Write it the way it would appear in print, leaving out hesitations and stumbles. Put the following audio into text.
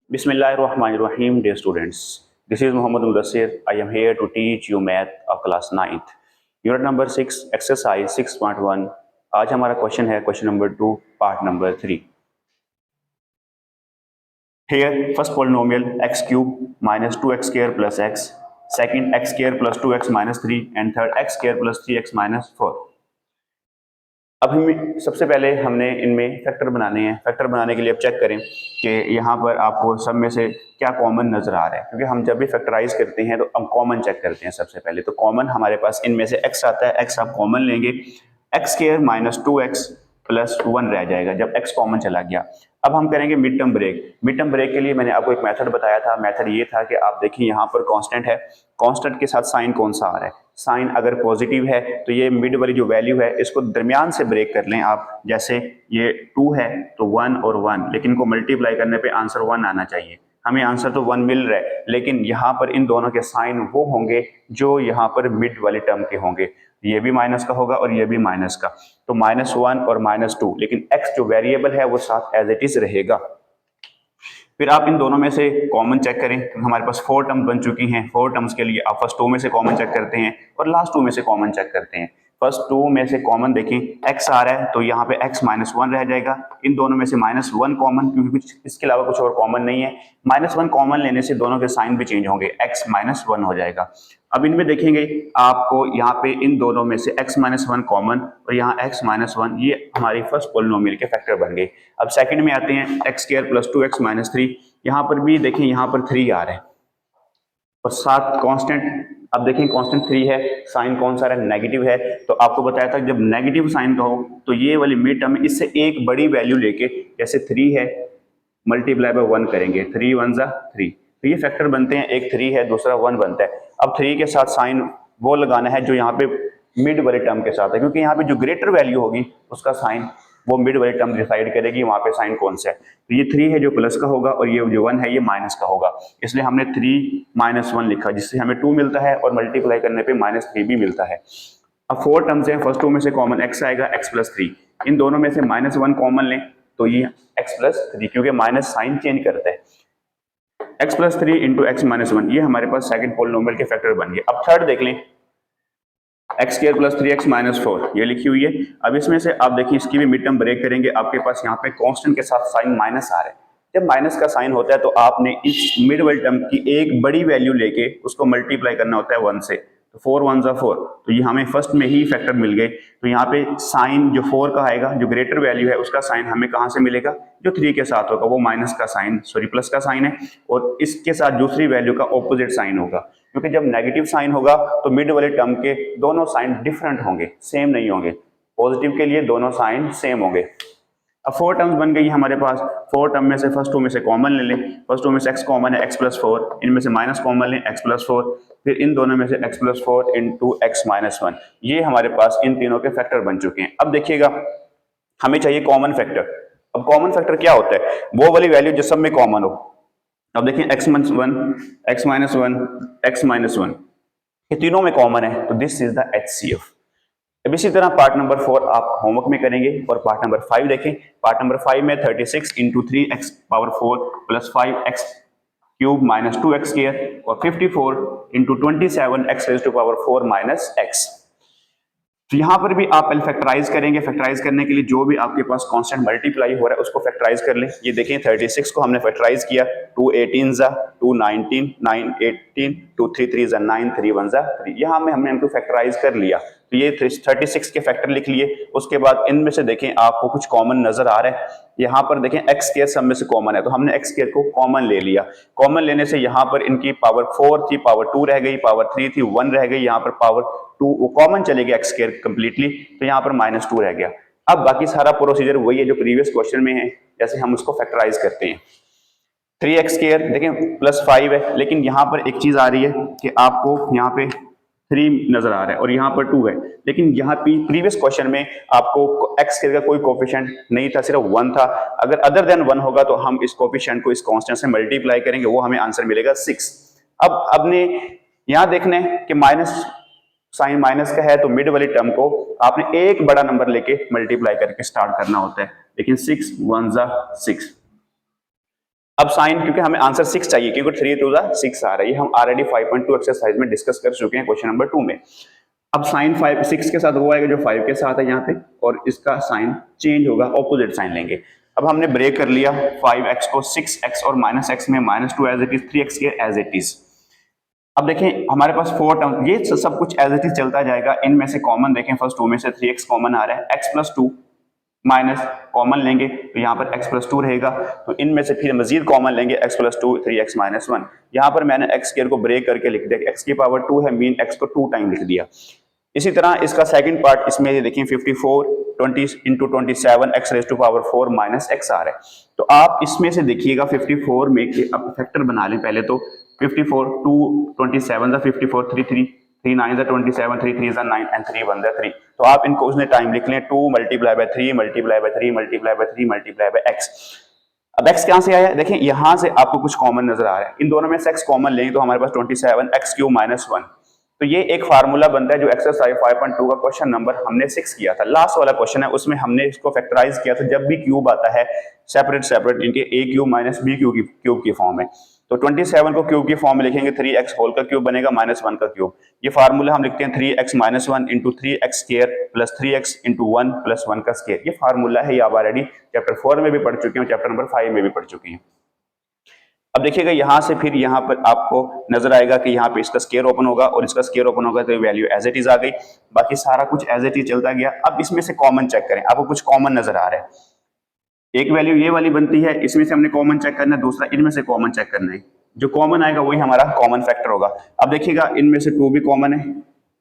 Bismillahirrahmanirrahim, dear students. This is Muhammad Mudassir. I am here to teach you math of class 9th. Unit number 6, exercise 6.1. आज हमारा question है question number 2, part number 3. Here, first polynomial x cube minus 2x square plus x, second x square plus 2x minus 3, and third x square plus 3x minus 4. अब हम सबसे पहले हमने इनमें factor बनाने हैं. फैक्टर बनाने के लिए अब चेक करें कि यहाँ पर आपको सब में से क्या कॉमन नजर आ रहा है, क्योंकि हम जब भी फैक्टराइज करते हैं तो हम कॉमन चेक करते हैं. सबसे पहले तो कॉमन हमारे पास इनमें से x आता है. x आप कॉमन लेंगे, x square minus 2x plus 1 रह जाएगा जब x कॉमन चला गया. अब हम करेंगे mid term break. Mid term break के लिए मैंने आपको एक मेथड बताया था. मेथड ये था कि आप देखिए यहाँ पर कांस्टेंट है, कांस्टेंट के साथ साइन कौन सा आ रहा है. साइन अगर पॉजिटिव है तो ये मिड वाली जो वैल्यू है इसको दरमियान से ब्रेक कर लें आप. जैसे ये 2 है तो 1 और 1, लेकिन इनको मल्टीप्लाई करने पे आंसर 1 आना चाहिए. हमें आंसर तो 1 मिल रहा है, लेकिन यहाँ पर इन दोनों के साइन वो होंगे जो यहाँ पर मिड वाली टर्म के होंगे. ये भी माइनस का होगा और ये भी माइनस का, तो -1 और -2, लेकिन x जो वेरिएबल है वो साथ एज इट इज रहेगा. फिर आप इन दोनों में से कॉमन चेक करें. हमारे पास 4 टर्म बन चुकी हैं. 4 टर्म्स के लिए आप फर्स्ट 2 में से कॉमन चेक करते हैं और लास्ट 2 में से कॉमन चेक करते हैं. फर्स्ट 2 में से कॉमन देखें, x आ रहा है तो यहाँ पे x -1 रह जाएगा. इन दोनों में से -1 कॉमन, क्योंकि कुछ इसके अलावा कुछ और कॉमन नहीं है. -1 कॉमन लेने से दोनों के साइन भी चेंज होंगे, x -1 हो जाएगा. अब इनमें देखेंगे आपको यहाँ पे इन दोनों में से x -1 कॉमन और यहाँ x -1, ये हमारी फर्स्ट पोलिनोमियल के फैक्टर बन गए. अब सेकंड में आते हैं, x square plus 2x minus 3. यहाँ पर भी देखें, यहाँ पर 3 आ रहे हैं और साथ कांस्टेंट. अब देखें कांस्टेंट 3 है, साइन कौन सा है, नेगेटिव है. तो आपको बताया था जब नेगेटिव साइन का हो तो ये वाली मिड टर्म इससे एक बड़ी वैल्यू लेके, जैसे 3 है मल्टीप्लाई बाय 1 करेंगे, 3 1 जा 3, तो ये फैक्टर बनते हैं. एक 3 है, दूसरा 1 बनता है. अब 3 के साथ साइन वो लगाना है जो यहाँ पे मिड वाले टर्म के साथ है, क्योंकि यहाँ पे जो ग्रेटर वैल्यू होगी उसका साइन वो मिड वाली टर्म डिसाइड करेगी वहां पे साइन कौन सा है. तो ये 3 है जो प्लस का होगा और ये जो 1 है ये माइनस का होगा, इसलिए हमने 3 -1 लिखा, जिससे हमें 2 मिलता है और मल्टीप्लाई करने पे -3 भी मिलता है. अब 4 टर्म्स हैं. फर्स्ट 2 में से कॉमन x आएगा, x + 3. इन दोनों में से -1 कॉमन लें तो ये x + 3, क्योंकि माइनस साइन चेंज करता है. x + 3 × x - 1, ये हमारे पास सेकंड पोलिनोमियल के फैक्टर बन गए. अब थर्ड देख लें, x square plus 3x minus 4, ये लिखी हुई है. अब इसमें से आप देखिए इसकी भी मिड टर्म ब्रेक करेंगे. आपके पास यहाँ पे कांस्टेंट के साथ साइन माइनस आ रहा है. जब माइनस का साइन होता है तो आपने इस मिड वाली टर्म की एक बड़ी वैल्यू लेके उसको मल्टीप्लाई करना होता है 1 से. तो 4 1 जा 4, तो ये हमें फर्स्ट में ही फैक्टर मिल गए. तो यहाँ पे साइन जो 4 का आएगा, जो ग्रेटर वैल्यू है उसका साइन हमें कहाँ से मिलेगा, जो 3 के साथ होगा वो माइनस का साइन, सॉरी प्लस का साइन है, और इसके साथ दूसरी वैल्यू का ऑपोजिट साइन होगा. क्योंकि जब नेगेटिव साइन होगा तो मिड वाले टर्म के दोनों साइन डिफरेंट होंगे, सेम नहीं होंगे. पॉजिटिव के लिए दोनों साइन सेम होंगे. अब 4 टर्म्स बन गई हमारे पास. 4 टर्म में से फर्स्ट 2 में से कॉमन ले लें. फर्स्ट 2 में से x कॉमन है, x + 4. इनमें से माइनस कॉमन लें, x + 4. फिर इन दोनों में से x + 4 × x - 1. ये हमारे पास इन तीनों के फैक्टर बन चुके हैं. अब देखिएगा हमें चाहिए कॉमन फैक्टर. अब कॉमन फैक्टर क्या होता है, वो वाली वैल्यू जो सब में कॉमन हो. अब देखिए x - 1, x - 1, x - 1, ये तीनों में कॉमन है, तो दिस इज द HCF. अब इसी तरह पार्ट नंबर 4 आप होमवर्क में करेंगे. और पार्ट नंबर 5 देखें. पार्ट नंबर 5 में 36 × 3x⁴ + 5x³ - 2x² और 54 × 27x⁴ - x. तो यहाँ पर भी आप पहले फैक्टराइज करेंगे. फैक्टराइज करने के लिए जो भी आपके पास कांस्टेंट मल्टीप्लाई हो रहा है उसको फैक्टराइज कर लें. ये देखें 36 को हमने फैक्टराइज किया, 2 18 जा 2 19, 9 18, 2 3 3 जा 9, 3 1 जा 3. यहाँ में हमने इनको फैक्टराइज कर लिया. तो ये 36 के फैक्टर लिख लिए. उसके बाद इनमें से देखें आपको कुछ कॉमन नजर आ रहा है. यहाँ पर देखें x² सब में से कॉमन है, तो हमने x² को कॉमन ले लिया. कॉमन लेने से यहाँ पर इनकी पावर 4 थी, पावर 2 रह गई, पावर 3 थी, 1 रह गई. यहाँ पर पावर 2 वो कॉमन चले गया x² कंप्लीटली, तो यहाँ पर -2 रह गया. अब बाकी सारा प्रोसीजर वही है जो प्रीवियस क्वेश्चन में है, जैसे हम उसको फैक्टराइज करते हैं. 3x² देखें +5 है, लेकिन यहाँ पर एक चीज आ रही है कि आपको यहाँ पे 3 नजर आ रहा है और यहाँ पर 2 है, लेकिन यहाँ प्रीवियस क्वेश्चन में आपको x² का कोई कोफिशिएंट नहीं था, सिर्फ 1 था. अगर अदर देन 1 होगा तो हम इस कोफिशिएंट को इस कांस्टेंट से मल्टीप्लाई करेंगे, वो हमें आंसर मिलेगा 6. अब अपने यहाँ देखने कि माइनस साइन माइनस का है तो मिड वाली टर्म को आपने एक बड़ा नंबर लेके मल्टीप्लाई करके स्टार्ट करना होता है. लेकिन 6 1 जा 6, अब साइन, क्योंकि हमें आंसर 6 चाहिए, क्योंकि 3 टू 6 आ रहा है, हम ऑलरेडी 5.2 एक्सरसाइज में डिस्कस कर चुके हैं क्वेश्चन नंबर 2 में। अब साइन 6 के साथ वो आएगा जो 5 के साथ है यहाँ पे, और इसका साइन चेंज होगा, ऑपोजिट साइन लेंगे। अब हमने ब्रेक कर लिया 5x को 6x और -x में -2 एज इट इज, 3x के एज इट इज। अब देखें हमारे पास 4 टर्म, ये सब कुछ एज इट इज चलता जाएगा। इनमें से कॉमन देखें, फर्स्ट 2 में से 3x कॉमन आ रहा है, x प्लस 2 माइनस कॉमन लेंगे तो यहाँ पर x प्लस 2 रहेगा, तो इनमें से फिर मजीद कॉमन लेंगे x प्लस 2, 3x माइनस 1। यहाँ पर मैंने x स्क्वायर को ब्रेक करके लिख दिया, x की पावर 2 है, मीन x को 2 टाइम लिख दिया। इसी तरह इसका सेकंड पार्ट, इसमें ये देखिए 54 20 into 27 x raise to power 4 minus x आ रहा है। तो आप इसमें से देखिएगा 54 में आप फैक्टर बना लें पहले तो, 54 2 27 दा 54 3 3 3 9 दा 27 3 3 दा 9 एंड 3 1 दा 3। तो आप इनको उसने टाइम लिख लें, 2 multiply by 3 multiply by 3 multiply by 3 multiply by x। अब x कहां से आया, देखें यहां से आपको कुछ कॉमन नजर आ रहा है, इन दोनों में से x कॉमन लेंगे तो हमारे पास 27 x क्यूब माइनस 1। तो ये एक फार्मूला बनता है जो एक्सरसाइज 5.2 का क्वेश्चन नंबर हमने 6 किया था, लास्ट वाला क्वेश्चन है, उसमें हमने इसको फैक्टराइज किया था। जब भी क्यूब आता है सेपरेट सेपरेट इनके a cube minus b cube की फॉर्म में, तो 27 को क्यूब की फॉर्म में लिखेंगे, 3x होल का क्यूब बनेगा -1 का क्यूब। ये फार्मूला हम लिखते हैं 3x minus 1 into 3x square plus 3x into 1 plus 1 का स्क्वायर। ये फार्मूला है, ये आप ऑलरेडी चैप्टर 4 में भी पढ़ चुके हैं, चैप्टर नंबर 5 में भी पढ़ चुके हैं। अब देखिएगा यहां से फिर यहां पर आपको नजर आएगा कि यहाँ पे इसका स्क्वायर ओपन होगा और इसका स्क्वायर ओपन होगा, तो वैल्यू एज इट इज आ गई, बाकी सारा कुछ एज इट इज चलता गया। अब इसमें से कॉमन चेक करें, आपको कुछ कॉमन नजर आ रहा है, एक वैल्यू ये वाली बनती है, इसमें से हमने कॉमन चेक करना है, दूसरा इनमें से कॉमन चेक करना है, जो कॉमन आएगा वही हमारा कॉमन फैक्टर होगा। अब देखिएगा इनमें से 2 भी कॉमन है,